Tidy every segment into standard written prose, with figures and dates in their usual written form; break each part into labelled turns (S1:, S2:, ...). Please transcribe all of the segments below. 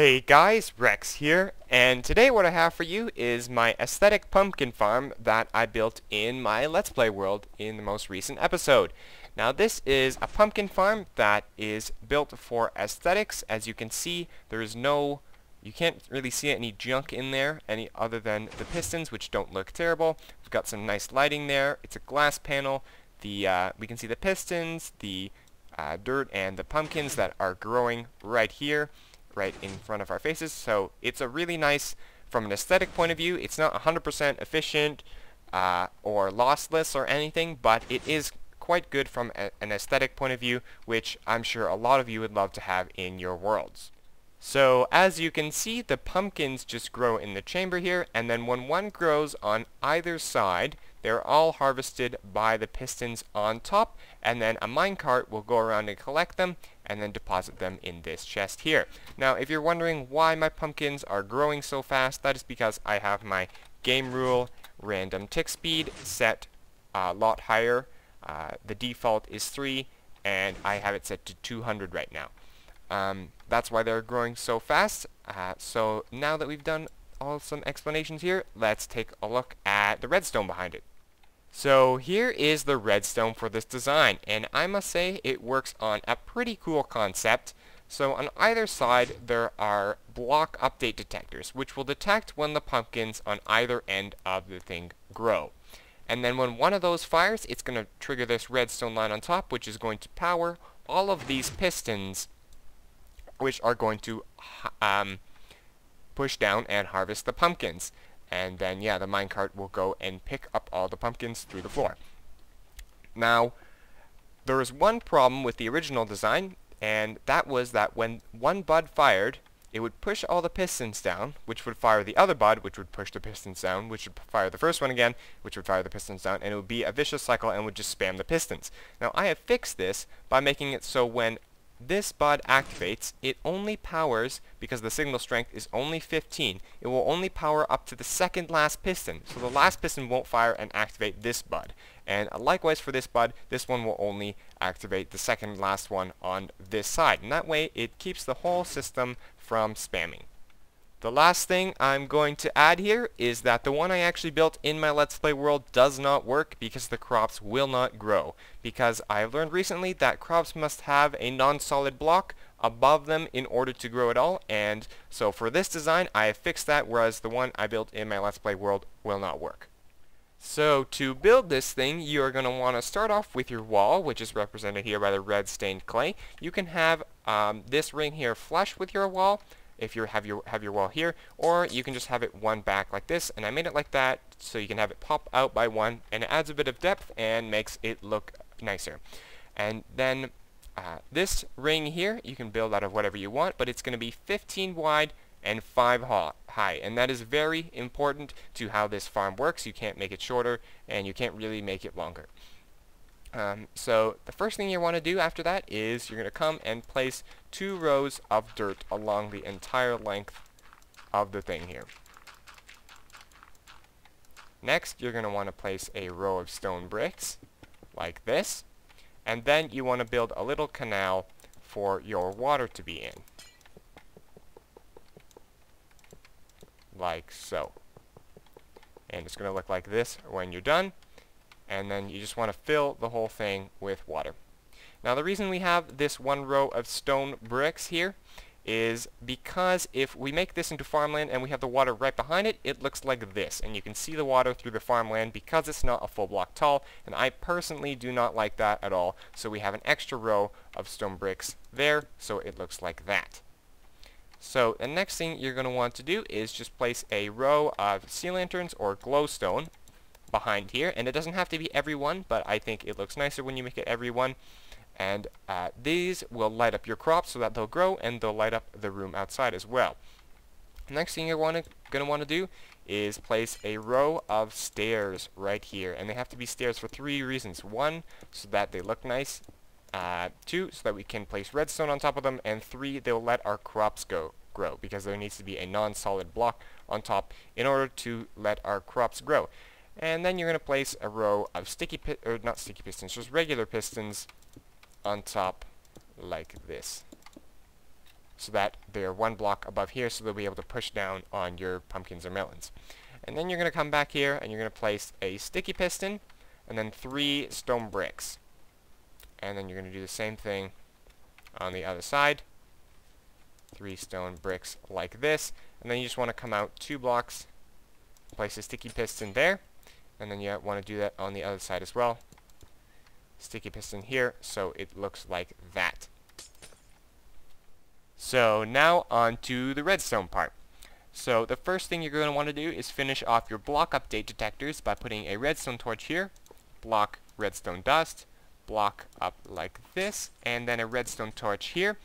S1: Hey guys, Rex here, and today what I have for you is my aesthetic pumpkin farm that I built in my Let's Play world in the most recent episode. Now this is a pumpkin farm that is built for aesthetics. As you can see, you can't really see any junk in there any other than the pistons, which don't look terrible. We've got some nice lighting there. It's a glass panel. We can see the pistons, the dirt, and the pumpkins that are growing right here, right in front of our faces. So it's a really nice, from an aesthetic point of view, it's not 100% efficient or lossless or anything, but it is quite good from an aesthetic point of view, which I'm sure a lot of you would love to have in your worlds. So as you can see, the pumpkins just grow in the chamber here, and then when one grows on either side, they're all harvested by the pistons on top, and then a minecart will go around and collect them and then deposit them in this chest here. Now if you're wondering why my pumpkins are growing so fast, that is because I have my game rule random tick speed set a lot higher. The default is 3 and I have it set to 200 right now. That's why they're growing so fast. So now that we've done some explanations here, let's take a look at the redstone behind it. So here is the redstone for this design, and I must say it works on a pretty cool concept. So on either side there are block update detectors, which will detect when the pumpkins on either end of the thing grow. And then when one of those fires, it's going to trigger this redstone line on top, which is going to power all of these pistons, which are going to push down and harvest the pumpkins. And then, yeah, the minecart will go and pick up all the pumpkins through the floor. Now, there was one problem with the original design, and that was that when one bud fired, it would push all the pistons down, which would fire the other bud, which would push the pistons down, which would fire the first one again, which would fire the pistons down, and it would be a vicious cycle and would just spam the pistons. Now, I have fixed this by making it so when this bud activates, it only powers, because the signal strength is only 15, it will only power up to the second last piston. So the last piston won't fire and activate this bud. And likewise for this bud, this one will only activate the second last one on this side. And that way it keeps the whole system from spamming. The last thing I'm going to add here is that the one I actually built in my Let's Play world does not work because the crops will not grow. Because I learned recently that crops must have a non-solid block above them in order to grow at all, and so for this design I have fixed that, whereas the one I built in my Let's Play world will not work. So to build this thing, you're going to want to start off with your wall, which is represented here by the red stained clay. You can have this ring here flush with your wall, if you have your wall here, or you can just have it one back like this, and I made it like that so you can have it pop out by one, and it adds a bit of depth and makes it look nicer. And then this ring here you can build out of whatever you want, but it's going to be 15 wide and 5 high, and that is very important to how this farm works. You can't make it shorter and you can't really make it longer. So the first thing you want to do after that is you're going to come and place 2 rows of dirt along the entire length of the thing here. Next, you're going to want to place a row of stone bricks like this, and then you want to build a little canal for your water to be in, like so. And it's going to look like this when you're done. And then you just want to fill the whole thing with water. Now the reason we have this one row of stone bricks here is because if we make this into farmland and we have the water right behind it, it looks like this. And you can see the water through the farmland because it's not a full block tall, and I personally do not like that at all. So we have an extra row of stone bricks there, so it looks like that. So the next thing you're going to want to do is just place a row of sea lanterns or glowstone behind here, and it doesn't have to be every one, but I think it looks nicer when you make it every one. And these will light up your crops so that they'll grow, and they'll light up the room outside as well. Next thing you're going to want to do is place a row of stairs right here, and they have to be stairs for 3 reasons. 1, so that they look nice. 2, so that we can place redstone on top of them, and 3, they'll let our crops grow, because there needs to be a non-solid block on top in order to let our crops grow. And then you're going to place a row of not sticky pistons, just regular pistons on top like this. so that they're one block above here, so they'll be able to push down on your pumpkins or melons. And then you're going to come back here and you're going to place a sticky piston and then 3 stone bricks. And then you're going to do the same thing on the other side. 3 stone bricks like this. And then you just want to come out 2 blocks, place a sticky piston there, and then you want to do that on the other side as well. Sticky piston here, so it looks like that. So now on to the redstone part. So the first thing you're going to want to do is finish off your block update detectors by putting a redstone torch here, block redstone dust, block up like this, and then a redstone torch here.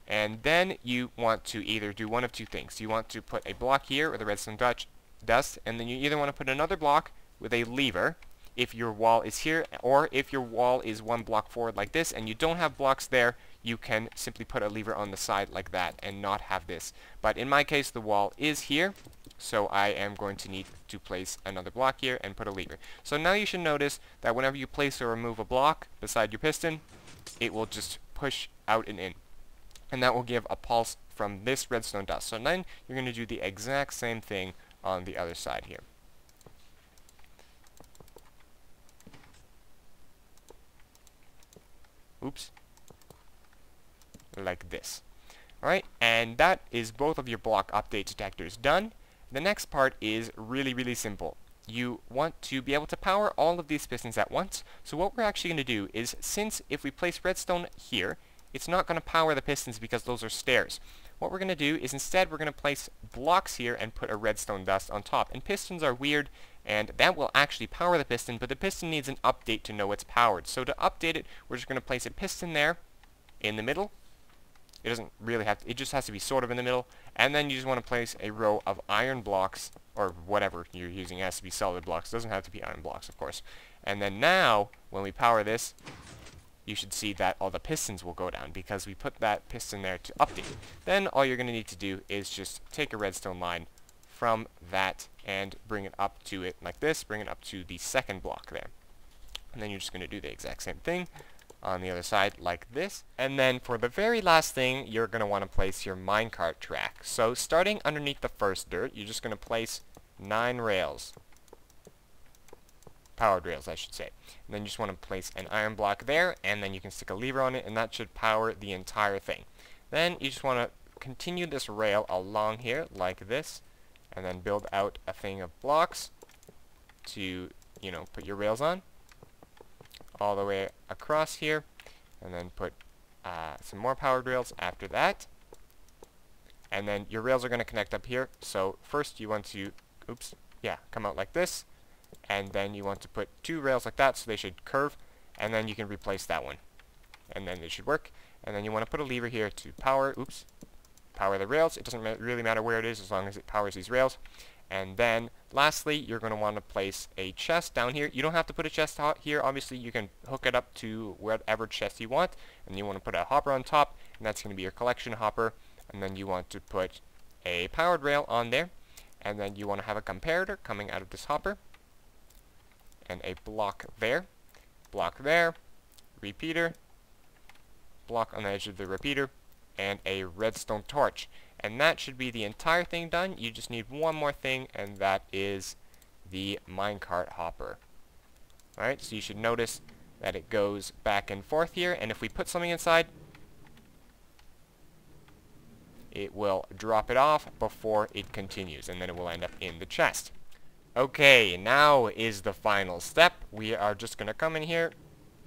S1: And then you want to either do one of 2 things. You want to put a block here with a redstone dust, and then you either want to put another block with a lever if your wall is here, or if your wall is 1 block forward like this and you don't have blocks there, you can simply put a lever on the side like that and not have this. But in my case, the wall is here, so I am going to need to place another block here and put a lever. So now you should notice that whenever you place or remove a block beside your piston, it will just push out and in. And that will give a pulse from this redstone dust. So then you're going to do the exact same thing on the other side here. Oops. Like this. Alright, and that is both of your block update detectors done. The next part is really simple. You want to be able to power all of these pistons at once. So what we're actually going to do is, since if we place redstone here, it's not going to power the pistons because those are stairs. What we're going to do is instead we're going to place blocks here and put a redstone dust on top. And pistons are weird, and that will actually power the piston, but the piston needs an update to know it's powered. So to update it, we're just going to place a piston there in the middle. It doesn't really have to, it just has to be sort of in the middle. And then you just want to place a row of iron blocks, or whatever you're using. It has to be solid blocks. It doesn't have to be iron blocks, of course. And then now, when we power this, you should see that all the pistons will go down because we put that piston there to update. Then all you're going to need to do is just take a redstone line from that and bring it up to it like this, bring it up to the second block there. And then you're just going to do the exact same thing on the other side like this. And then for the very last thing, you're going to want to place your minecart track. So starting underneath the first dirt, you're just going to place 9 rails. Powered rails, I should say. And then you just want to place an iron block there, and then you can stick a lever on it, and that should power the entire thing. Then you just want to continue this rail along here like this, and then build out a thing of blocks to, put your rails on all the way across here, and then put some more powered rails after that. And then your rails are going to connect up here. So first you want to, come out like this. And then you want to put 2 rails like that so they should curve, and then you can replace that one. And then it should work. And then you want to put a lever here to power the rails. It doesn't really matter where it is as long as it powers these rails. And then lastly, you're going to want to place a chest down here. You don't have to put a chest here. Obviously, you can hook it up to whatever chest you want. And you want to put a hopper on top, and that's going to be your collection hopper. And then you want to put a powered rail on there. And then you want to have a comparator coming out of this hopper. And a block there, repeater, block on the edge of the repeater, and a redstone torch. And that should be the entire thing done. You just need one more thing, and that is the minecart hopper. Alright, so you should notice that it goes back and forth here, and if we put something inside, it will drop it off before it continues, and then it will end up in the chest. Okay, now is the final step. We are just going to come in here,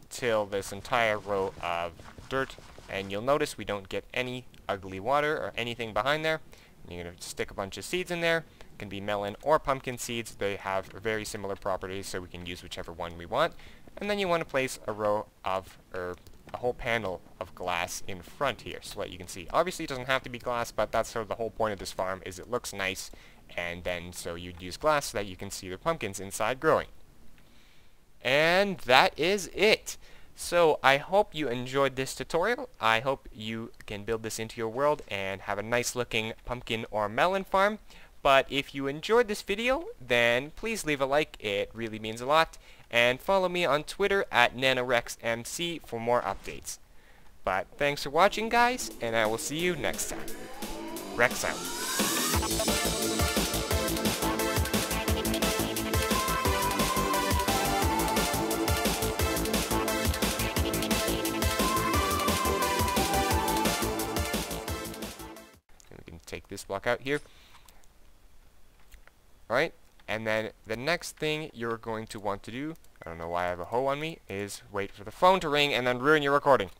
S1: till this entire row of dirt, and you'll notice we don't get any ugly water or anything behind there. And you're going to stick a bunch of seeds in there. It can be melon or pumpkin seeds. They have very similar properties, so we can use whichever one we want. And then you want to place a row of, or a whole panel of glass in front here, so that you can see. Obviously it doesn't have to be glass, but that's sort of the whole point of this farm, is it looks nice. And then so you'd use glass so that you can see the pumpkins inside growing. And that is it. So I hope you enjoyed this tutorial. I hope you can build this into your world and have a nice looking pumpkin or melon farm. But if you enjoyed this video, then please leave a like. It really means a lot. And follow me on Twitter at NanoRexMC for more updates. But thanks for watching, guys, and I will see you next time. Rex out. Take this block out here. Alright, and then the next thing you're going to want to do, I don't know why I have a hoe on me, is wait for the phone to ring and then ruin your recording.